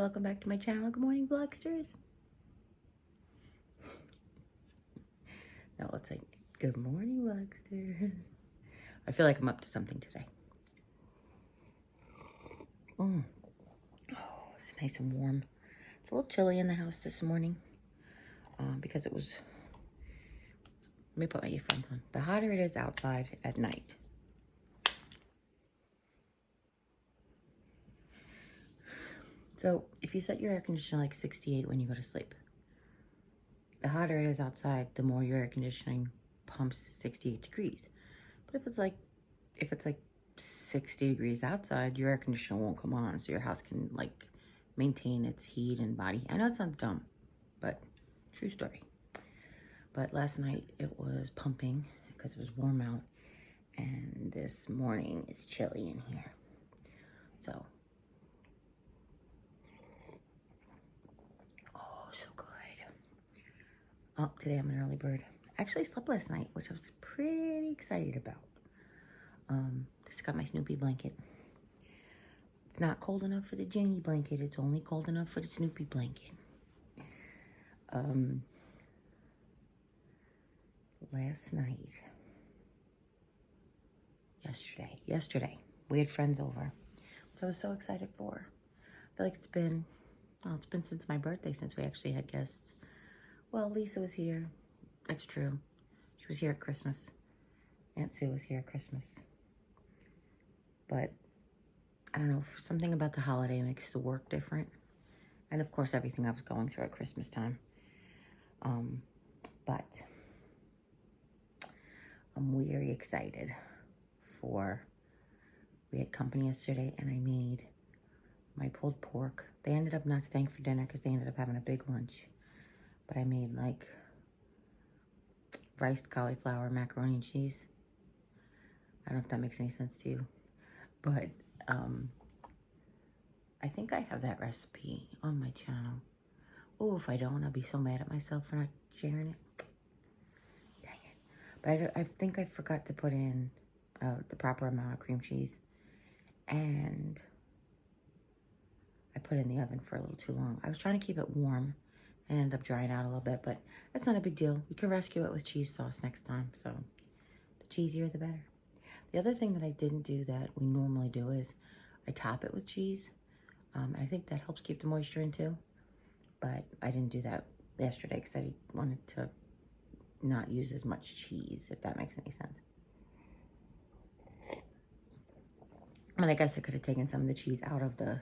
welcome back to my channel. Good morning, vlogsters. No, it's like, good morning, vlogsters. I feel like I'm up to something today. Oh, it's nice and warm. It's a little chilly in the house this morning because it was, let me put my earphones on. The hotter it is outside at night, so if you set your air conditioner like 68 when you go to sleep, the hotter it is outside, the more your air conditioning pumps 68 degrees. But if it's like 60 degrees outside, your air conditioner won't come on, so your house can like maintain its heat and body. I know it sounds dumb, but true story. But last night it was pumping because it was warm out, and this morning it's chilly in here. So, oh, so good. Oh, today I'm an early bird. Actually slept last night, which I was pretty excited about. Just got my Snoopy blanket. It's not cold enough for the Janie blanket. It's only cold enough for the Snoopy blanket. Last night, yesterday, we had friends over, which I was so excited for. I feel like it's been since my birthday since we actually had guests. Well, Lisa was here. That's true. She was here at Christmas. Aunt Sue was here at Christmas. But I don't know, something about the holiday makes the work different. And of course, everything I was going through at Christmas time. But I'm very excited we had company yesterday, and I made my pulled pork. They ended up not staying for dinner because they ended up having a big lunch. But I made like riced cauliflower, macaroni and cheese. I don't know if that makes any sense to you, but I think I have that recipe on my channel. Oh, if I don't, I'll be so mad at myself for not sharing it. Dang it. But I think I forgot to put in the proper amount of cream cheese, and I put it in the oven for a little too long. I was trying to keep it warm and ended up drying out a little bit, but that's not a big deal. We can rescue it with cheese sauce next time, so the cheesier the better. The other thing that I didn't do that we normally do is I top it with cheese. I think that helps keep the moisture in too, but I didn't do that yesterday because I wanted to not use as much cheese, if that makes any sense. But I guess I could have taken some of the cheese out of the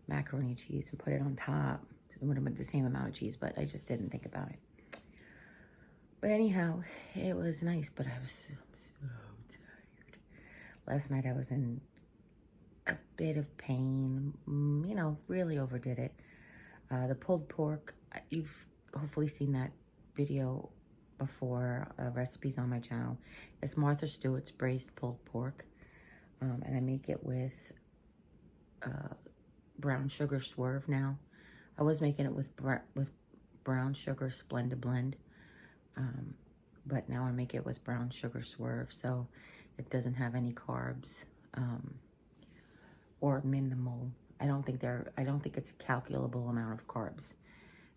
macaroni and cheese and put it on top. So it would have been the same amount of cheese, but I just didn't think about it. But anyhow, it was nice, but I was so tired. Last night I was in a bit of pain, you know, really overdid it. The pulled pork, you've hopefully seen that video before, recipes on my channel. It's Martha Stewart's braised pulled pork, and I make it with brown sugar swerve now. I was making it with brown sugar Splenda blend, but now I make it with brown sugar swerve, so it doesn't have any carbs, or minimal. I don't think it's a calculable amount of carbs,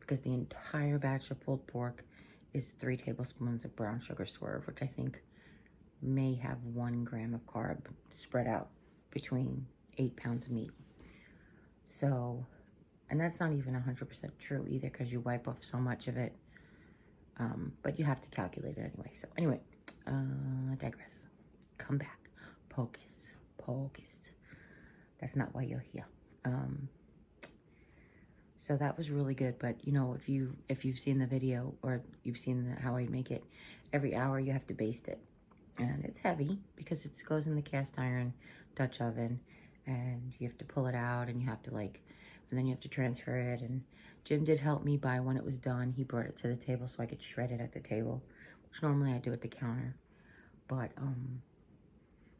because the entire batch of pulled pork is 3 tablespoons of brown sugar swerve, which I think may have 1 gram of carb spread out between 8 pounds of meat. So, and that's not even 100% true either, because you wipe off so much of it, but you have to calculate it anyway. So anyway, digress. Come back. Pocus. That's not why you're here. So that was really good. But you know, if you've seen the video, or you've seen how I make it, every hour you have to baste it, and it's heavy because it goes in the cast iron Dutch oven, and you have to pull it out, and you have to and then you have to transfer it. And Jim did help me by when it was done. He brought it to the table so I could shred it at the table, which normally I do at the counter. But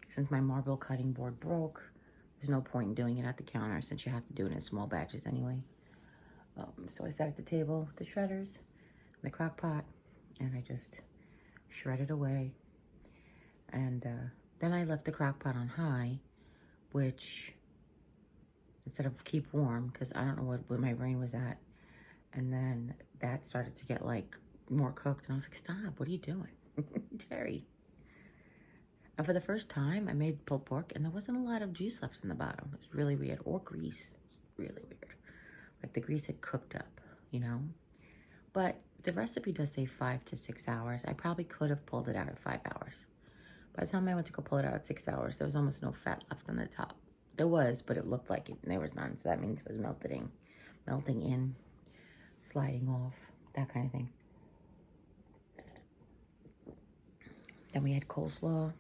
since my marble cutting board broke, there's no point in doing it at the counter since you have to do it in small batches anyway. So I sat at the table, the shredders, the crock pot, and I just shredded away. And then I left the crock pot on high, which instead of keep warm, because I don't know what my brain was at. And then that started to get like more cooked. And I was like, stop, what are you doing? Jeri. And for the first time, I made pulled pork and there wasn't a lot of juice left in the bottom. It was really weird. Or grease. Really weird. Like the grease had cooked up, you know? But the recipe does say 5 to 6 hours. I probably could have pulled it out at 5 hours. By the time I went to go pull it out at 6 hours, there was almost no fat left on the top. There was, but it looked like it. There was none. So that means it was melting in, sliding off, that kind of thing. Then we had coleslaw.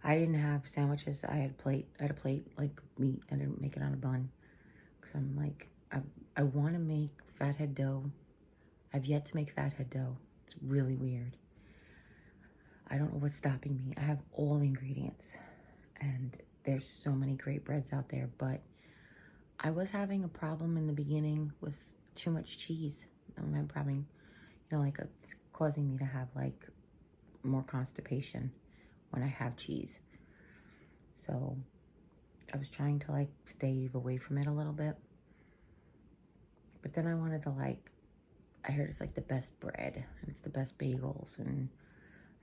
I didn't have sandwiches. I had a plate like meat. I didn't make it on a bun because I'm like, I want to make fathead dough. I've yet to make fathead dough. It's really weird. I don't know what's stopping me. I have all the ingredients and there's so many great breads out there, but I was having a problem in the beginning with too much cheese. I'm having, you know, like it's causing me to have like more constipation when I have cheese. So I was trying to like stay away from it a little bit. But then I wanted to like, I heard it's like the best bread and it's the best bagels. And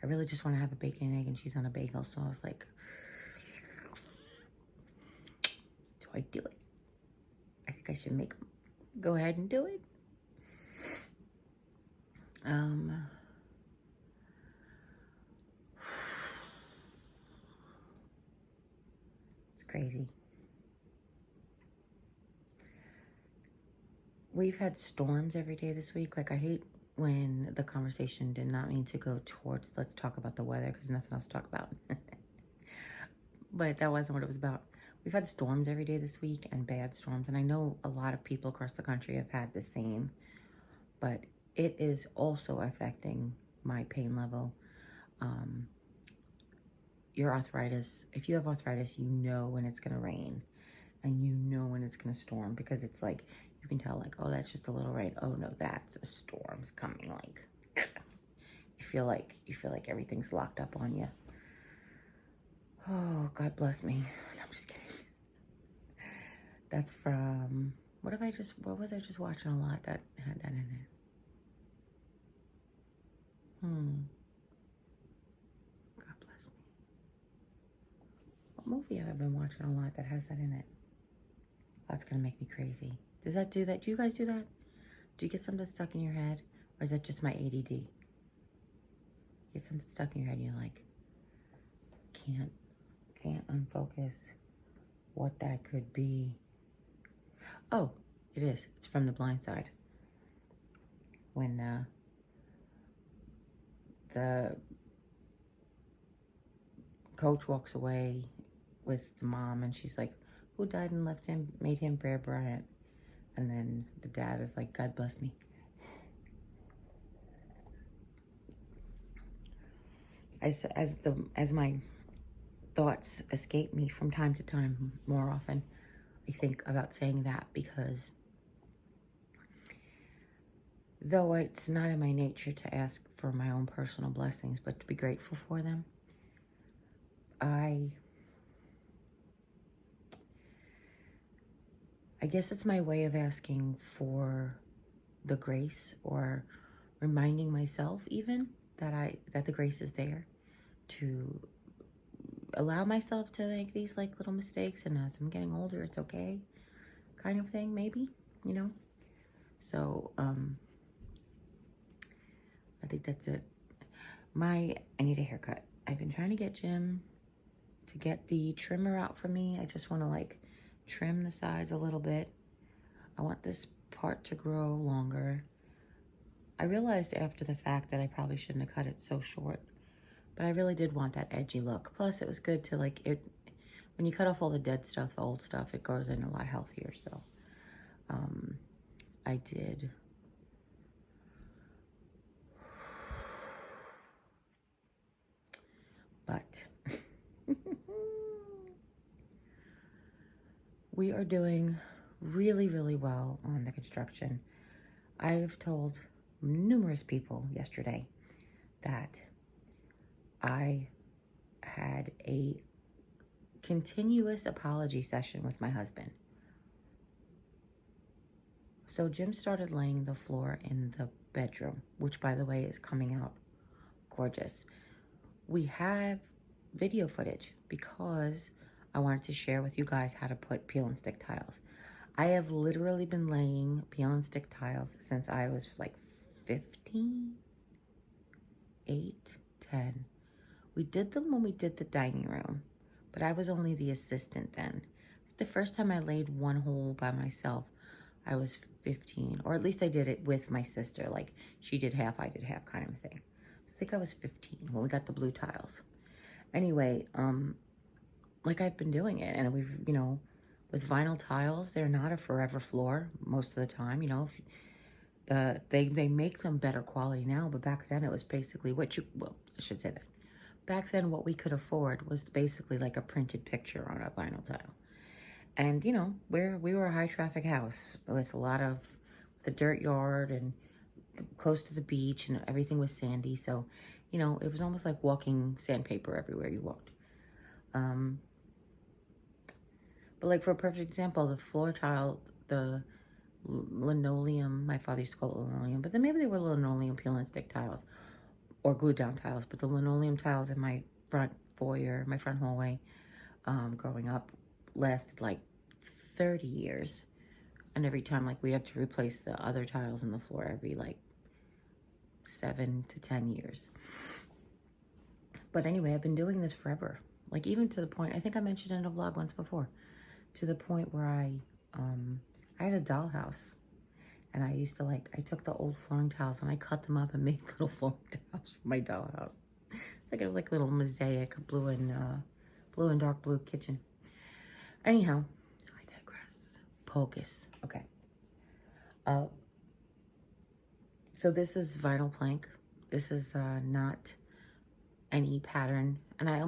I really just want to have a bacon, egg, and cheese on a bagel. So I was like, do I do it? I think I should go ahead and do it. It's crazy. We've had storms every day this week. Like, I hate when the conversation did not mean to go towards, let's talk about the weather, because nothing else to talk about. But that wasn't what it was about. We've had storms every day this week and bad storms. And I know a lot of people across the country have had the same. But it is also affecting my pain level. Your arthritis, if you have arthritis, you know when it's going to rain. And you know when it's going to storm. Because it's like, you can tell like, oh, that's just a little rain. Oh, no, that's a storm's coming. Like, you feel like everything's locked up on you. Oh, God bless me. No, I'm just kidding. That's from, what was I just watching a lot that had that in it? God bless me. What movie have I been watching a lot that has that in it? That's going to make me crazy. Does that do that? Do you guys do that? Do you get something stuck in your head? Or is that just my ADD? You get something stuck in your head and you're like, can't unfocus what that could be. Oh, it is. It's from The Blind Side. When the coach walks away with the mom and she's like, who died and made him Bear Bryant? And then the dad is like, God bless me. As my thoughts escape me from time to time, more often, I think about saying that because though it's not in my nature to ask for my own personal blessings, but to be grateful for them, I guess it's my way of asking for the grace or reminding myself even that the grace is there to allow myself to make these like little mistakes, and as I'm getting older, it's okay, kind of thing, maybe, you know? So, I think that's it. I need a haircut. I've been trying to get Jim to get the trimmer out for me. I just want to like trim the sides a little bit. I want this part to grow longer. I realized after the fact that I probably shouldn't have cut it so short, but I really did want that edgy look. Plus, it was good to like it, when you cut off all the dead stuff, the old stuff, it goes in a lot healthier. So, I did. But we are doing really, really well on the construction. I've told numerous people yesterday that I had a continuous apology session with my husband. So Jim started laying the floor in the bedroom, which, by the way, is coming out gorgeous. We have video footage because I wanted to share with you guys how to put peel and stick tiles. I have literally been laying peel and stick tiles since I was like 15, 8, 10. We did them when we did the dining room, but I was only the assistant then. The first time I laid one hole by myself, I was 15, or at least I did it with my sister. Like, she did half, I did half kind of thing. I think I was 15 when we got the blue tiles. Anyway, like, I've been doing it, and we've, you know, with vinyl tiles, they're not a forever floor most of the time. You know, if they make them better quality now, but back then it was basically well, I should say that. Back then, what we could afford was basically like a printed picture on a vinyl tile. And, you know, we were a high traffic house with a dirt yard and close to the beach, and everything was sandy. So, you know, it was almost like walking sandpaper everywhere you walked. But like, for a perfect example, the floor tile, the linoleum, my father used to call it linoleum, but then maybe they were linoleum peel and stick tiles or glue down tiles. But the linoleum tiles in my front foyer, my front hallway, growing up, lasted like 30 years. And every time, like, we have to replace the other tiles in the floor every like 7 to 10 years. But anyway, I've been doing this forever. Like, even to the point, I think I mentioned in a vlog once before, to the point where I had a dollhouse. And I used to, like, I took the old flooring tiles and I cut them up and made little flooring tiles for my dollhouse. It's like a little mosaic, blue and dark blue kitchen. Anyhow, I digress. Pocus. Okay. So this is vinyl plank. This is not any pattern. And I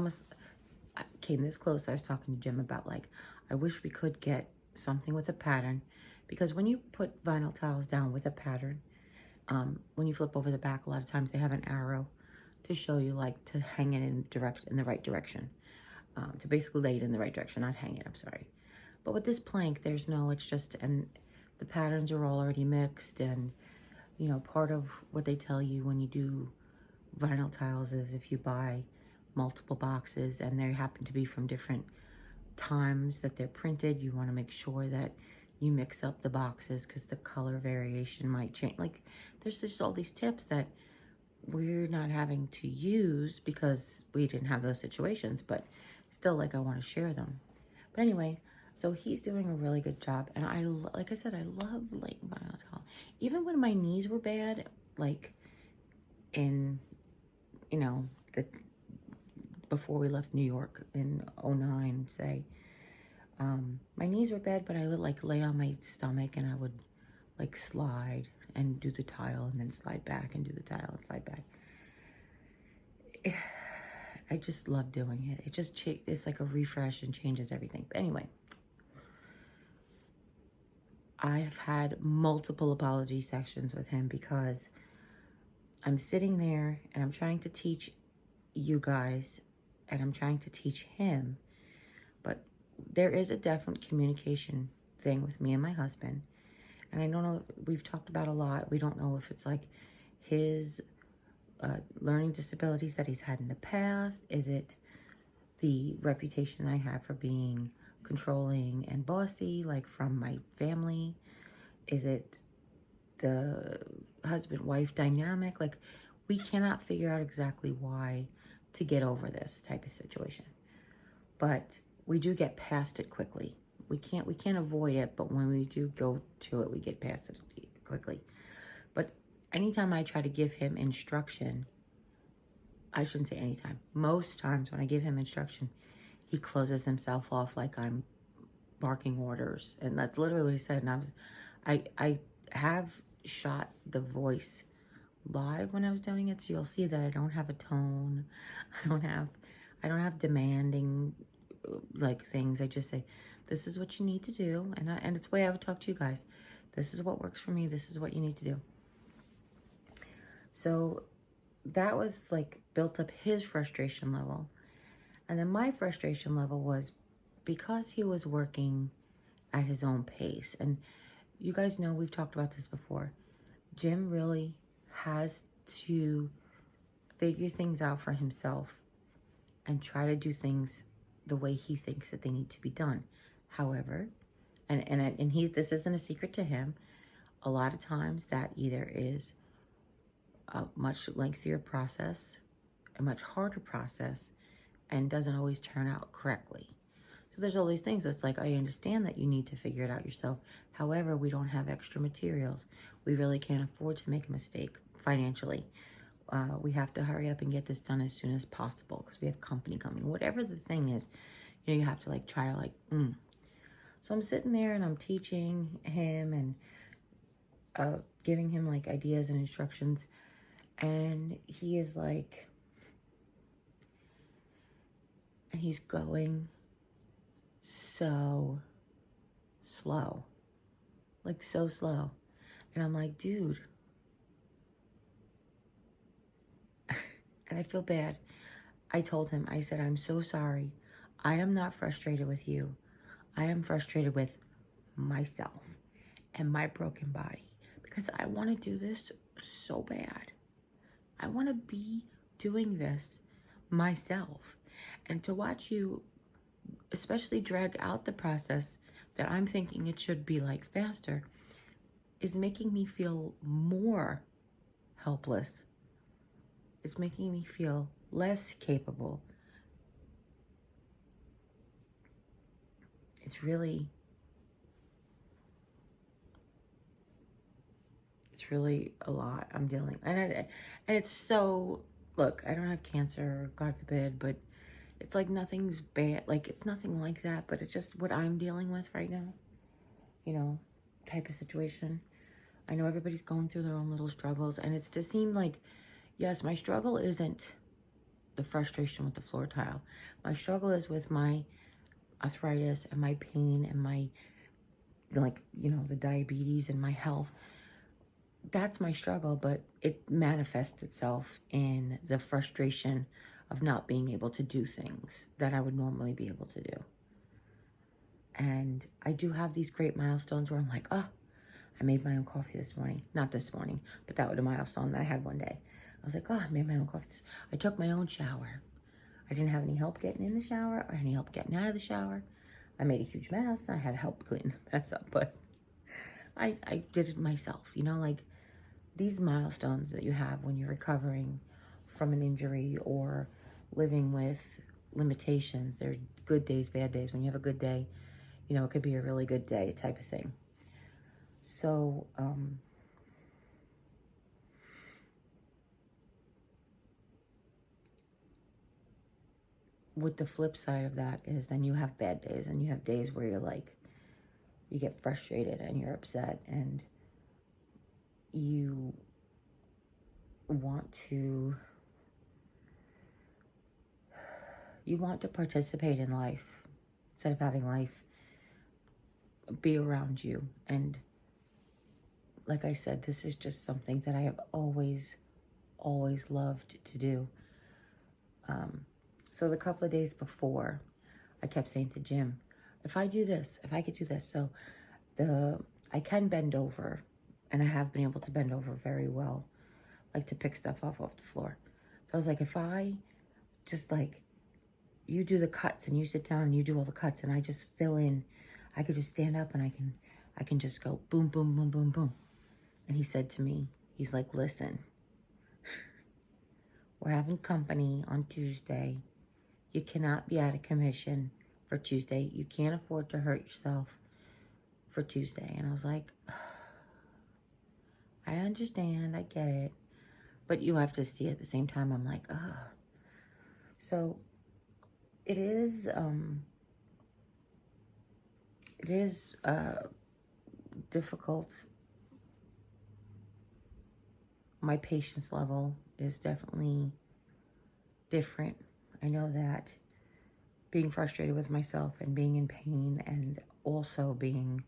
came this close. I was talking to Jim about, like, I wish we could get something with a pattern, because when you put vinyl tiles down with a pattern, when you flip over the back, a lot of times they have an arrow to show you, like, to hang it in the right direction. To basically lay it in the right direction, not hang it, I'm sorry. But with this plank, there's no, it's just, and the patterns are all already mixed. And, you know, part of what they tell you when you do vinyl tiles is if you buy multiple boxes and they happen to be from different times that they're printed, you want to make sure that you mix up the boxes because the color variation might change. Like, there's just all these tips that we're not having to use because we didn't have those situations, but still, like, I want to share them. But anyway, so he's doing a really good job. And like I said, I love laying vinyl tile. Even when my knees were bad, like in, you know, before we left New York in 09, say, my knees were bad, but I would, like, lay on my stomach and I would, like, slide and do the tile and then slide back and do the tile and slide back. I just love doing it. It just, it's like a refresh and changes everything. But anyway, I've had multiple apology sessions with him because I'm sitting there and I'm trying to teach you guys and I'm trying to teach him. But there is a definite communication thing with me and my husband. And I don't know, we've talked about a lot. We don't know if it's like his learning disabilities that he's had in the past. Is it the reputation I have for being controlling and bossy, like, from my family? Is it the husband-wife dynamic? Like, we cannot figure out exactly why to get over this type of situation. But we do get past it quickly. We can't avoid it, but when we do go to it, we get past it quickly. But anytime I try to give him instruction, I shouldn't say anytime, most times when I give him instruction, he closes himself off like I'm barking orders. And that's literally what he said. And I have shot the voice live when I was doing it, so you'll see that I don't have a tone. I don't have demanding, like, things. I just say, this is what you need to do. And it's the way I would talk to you guys. This is what works for me. This is what you need to do. So that was, like, built up his frustration level. And then my frustration level was because he was working at his own pace, and you guys know we've talked about this before, Jim really has to figure things out for himself and try to do things the way he thinks that they need to be done. However, and this isn't a secret to him, a lot of times that either is a much lengthier process, a much harder process, and doesn't always turn out correctly. So there's all these things that's like, I understand that you need to figure it out yourself. However, we don't have extra materials. We really can't afford to make a mistake financially. We have to hurry up and get this done as soon as possible because we have company coming. Whatever the thing is, you know, you have to like try to like, So I'm sitting there and I'm teaching him and giving him like ideas and instructions. And he is like, and he's going so slow, like so slow. And I'm like, dude. And I feel bad. I told him, I said, I'm so sorry. I am not frustrated with you. I am frustrated with myself and my broken body because I want to do this so bad. I want to be doing this myself. And to watch you, especially drag out the process that I'm thinking it should be like faster, is making me feel more helpless. It's making me feel less capable. It's really a lot I'm dealing. And it's so, look, I don't have cancer, God forbid, but it's like nothing's bad. Like it's nothing like that, but it's just what I'm dealing with right now. You know, type of situation. I know everybody's going through their own little struggles, and it's to seem like, yes, my struggle isn't the frustration with the floor tile. My struggle is with my arthritis and my pain and my, like, you know, the diabetes and my health. That's my struggle, but it manifests itself in the frustration of not being able to do things that I would normally be able to do. And I do have these great milestones where I'm like, oh, I made my own coffee this morning. Not this morning, but that was a milestone that I had one day. I was like, oh, I made my own coffee. I took my own shower. I didn't have any help getting in the shower or any help getting out of the shower. I made a huge mess. I had help clean the mess up, but I did it myself. You know, like these milestones that you have when you're recovering from an injury or living with limitations. There are good days, bad days. When you have a good day, you know, it could be a really good day type of thing. So, with the flip side of that is then you have bad days and you have days where you're like, you get frustrated and you're upset and you want to participate in life instead of having life be around you. And like I said, this is just something that I have always loved to do. So the couple of days before, I kept saying to Jim, if I do this, if I could do this. So I can bend over, and I have been able to bend over very well, like to pick stuff off the floor. So I was like, if I just like, you do the cuts and you sit down and you do all the cuts and I just fill in, I could just stand up and I can just go boom, boom, boom, boom, boom. And he said to me, he's like, listen, we're having company on Tuesday. You cannot be out of commission for Tuesday. You can't afford to hurt yourself for Tuesday. And I was like, I understand, I get it. But you have to see at the same time, I'm like, So it is difficult. My patience level is definitely different. I know that being frustrated with myself and being in pain and also being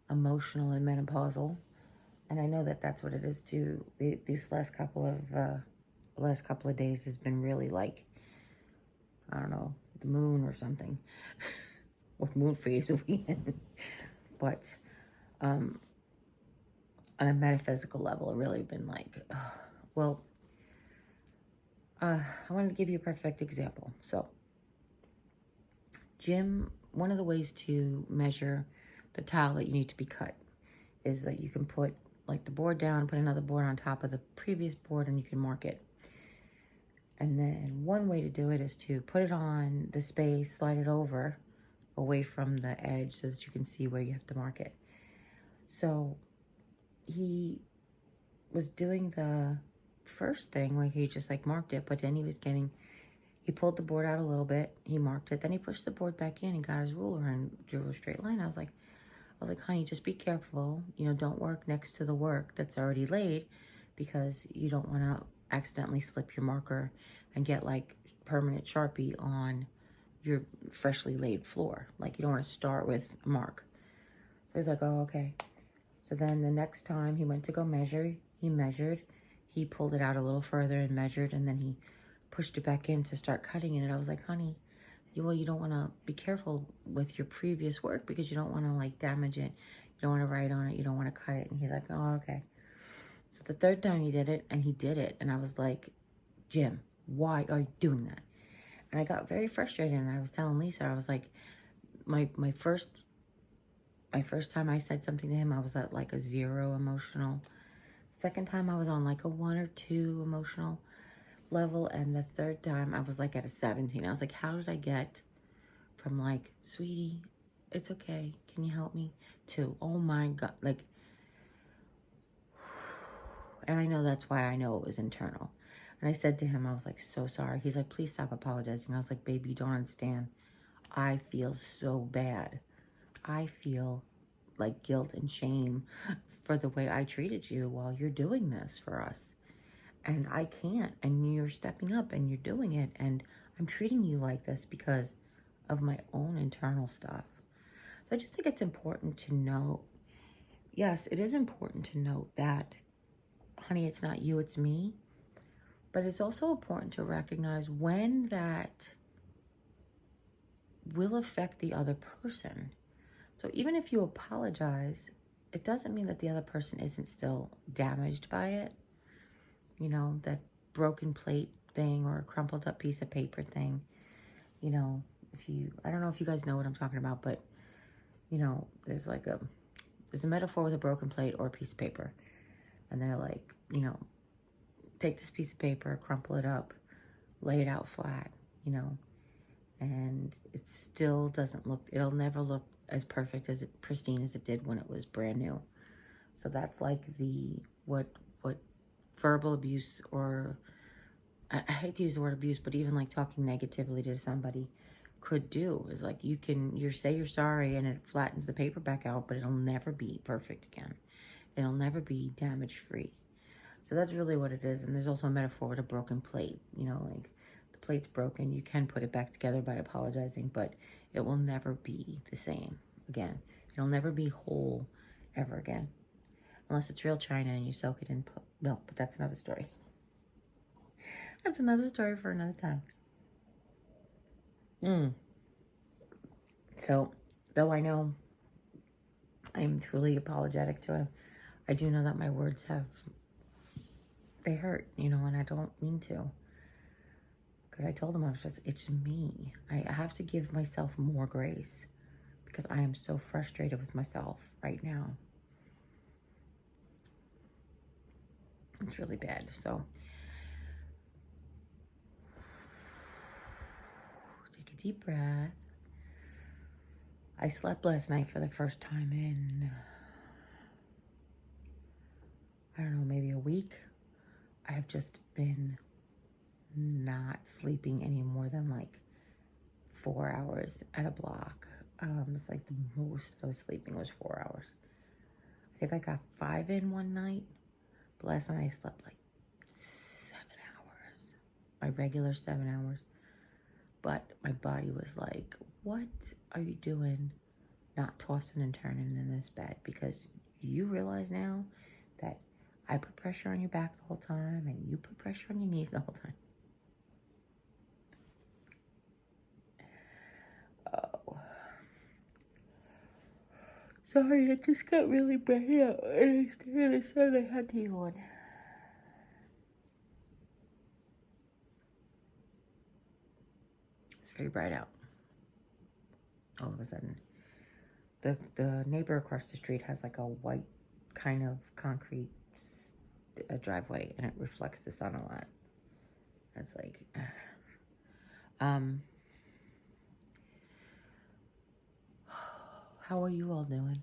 emotional and menopausal. And I know that that's what it is too. These last couple of days has been really like, I don't know, the moon or something. what mood phase are we in? But on a metaphysical level, it really been like, well, I wanted to give you a perfect example. So, one of the ways to measure the tile that you need to be cut is that you can put like the board down, put another board on top of the previous board, and you can mark it. And then one way to do it is to put it on the space, slide it over away from the edge so that you can see where you have to mark it. So he was doing the first thing, like he just like marked it, but then he pulled the board out a little bit, he marked it, then he pushed the board back in and got his ruler and drew a straight line. I was like, honey, just be careful. You know, don't work next to the work that's already laid because you don't want to accidentally slip your marker and get like permanent Sharpie on your freshly laid floor. Like you don't want to start with a mark. So he's like, oh, okay. So then the next time he went to go measure, he measured, he pulled it out a little further and measured, and then he pushed it back in to start cutting it. And I was like, honey, you don't want to be careful with your previous work because you don't want to like damage it. You don't want to write on it. You don't want to cut it. And he's like, oh, okay. So the third time he did it, and he did it. And I was like, Jim, why are you doing that? And I got very frustrated, and I was telling Lisa, I was like, my first time I said something to him, I was at like a 0 emotional. Second time I was on like a 1 or 2 emotional level, and the third time I was like at a 17. I was like, how did I get from like, sweetie, it's okay, can you help me, to, oh my God, like, and I know that's why I know it was internal. And I said to him, I was like, so sorry. He's like, please stop apologizing. I was like, baby, you don't understand. I feel so bad. I feel like guilt and shame for the way I treated you while you're doing this for us. And I can't. And you're stepping up and you're doing it. And I'm treating you like this because of my own internal stuff. So I just think it's important to know, yes, it is important to note that, honey, it's not you, it's me. But it's also important to recognize when that will affect the other person. So even if you apologize, it doesn't mean that the other person isn't still damaged by it. You know, that broken plate thing or a crumpled up piece of paper thing. You know, I don't know if you guys know what I'm talking about, but, you know, there's a metaphor with a broken plate or a piece of paper. And they're like, you know, take this piece of paper, crumple it up, lay it out flat, you know, and it still it'll never look as perfect pristine as it did when it was brand new. So that's like what verbal abuse, or I hate to use the word abuse, but even like talking negatively to somebody could do is like, you say you're sorry and it flattens the paper back out, but it'll never be perfect again. It'll never be damage free. So that's really what it is. And there's also a metaphor with a broken plate. You know, like the plate's broken. You can put it back together by apologizing, but it will never be the same again. It'll never be whole ever again. Unless it's real china and you soak it in milk. But that's another story. That's another story for another time. So, though I know I'm truly apologetic to him, I do know that my words they hurt, you know, and I don't mean to. Because I told him it's me. I have to give myself more grace because I am so frustrated with myself right now. It's really bad. So take a deep breath. I slept last night for the first time in, I don't know, maybe a week. I have just been not sleeping any more than like 4 hours at a block. It's like the most I was sleeping was 4 hours. I think I got 5 in one night, but last night I slept like 7 hours. My regular 7 hours. But my body was like, what are you doing not tossing and turning in this bed? Because you realize now that I put pressure on your back the whole time and you put pressure on your knees the whole time. Oh. Sorry, it just got really bright out. And I stared at the sun. I had to yawn. It's very bright out. All of a sudden. The neighbor across the street has like a white kind of concrete driveway, and it reflects the sun a lot. It's like, how are you all doing?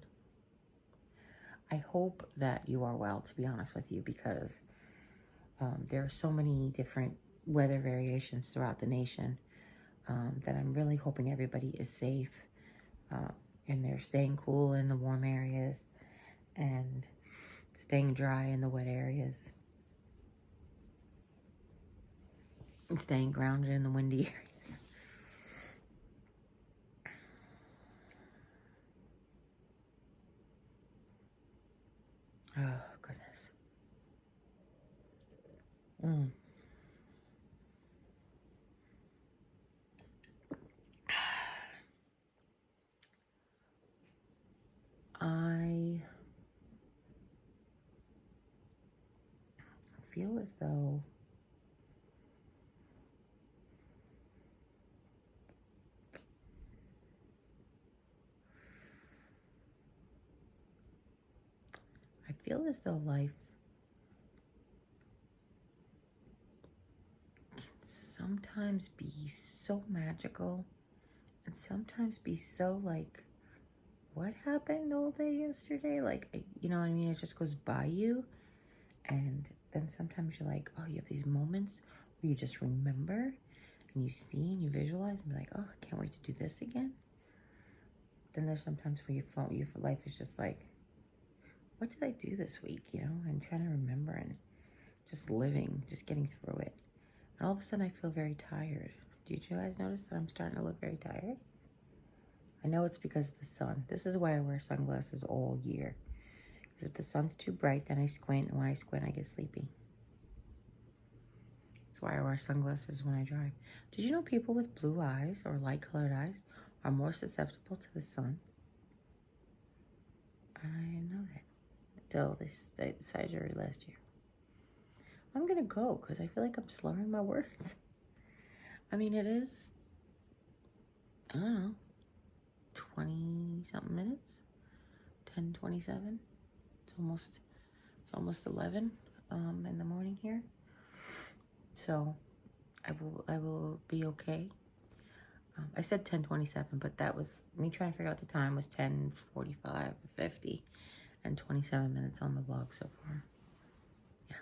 I hope that you are well, to be honest with you, because there are so many different weather variations throughout the nation that I'm really hoping everybody is safe and they're staying cool in the warm areas and staying dry in the wet areas and staying grounded in the windy areas. Oh, goodness. I feel as though life can sometimes be so magical and sometimes be so like, what happened all day yesterday? Like, you know what I mean? It just goes by you. And then sometimes you're like, oh, you have these moments where you just remember and you see and you visualize and be like, oh, I can't wait to do this again. Then there's sometimes where your life is just like, what did I do this week? You know, I'm trying to remember and just living, just getting through it. And all of a sudden I feel very tired. Did you guys notice that I'm starting to look very tired? I know it's because of the sun. This is why I wear sunglasses all year. Because if the sun's too bright, then I squint. And when I squint, I get sleepy. That's why I wear sunglasses when I drive. Did you know people with blue eyes or light-colored eyes are more susceptible to the sun? I didn't know that. Until they surgery last year. I'm going to go because I feel like I'm slurring my words. I mean, it is, I don't know, 20-something minutes, 10:27. It's almost 11 in the morning here. So I will be okay. I said 10:27, but that was me trying to figure out the time was 10:45, 50, and 27 minutes on the vlog so far. Yeah,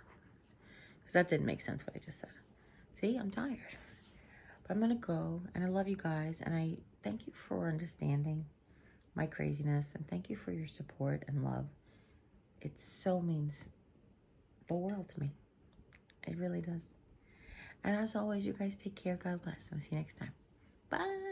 because that didn't make sense what I just said. See, I'm tired. But I'm gonna go, and I love you guys, and I thank you for understanding my craziness, and thank you for your support and love. It so means the world to me. It really does. And as always, you guys take care. God bless. I'll see you next time. Bye.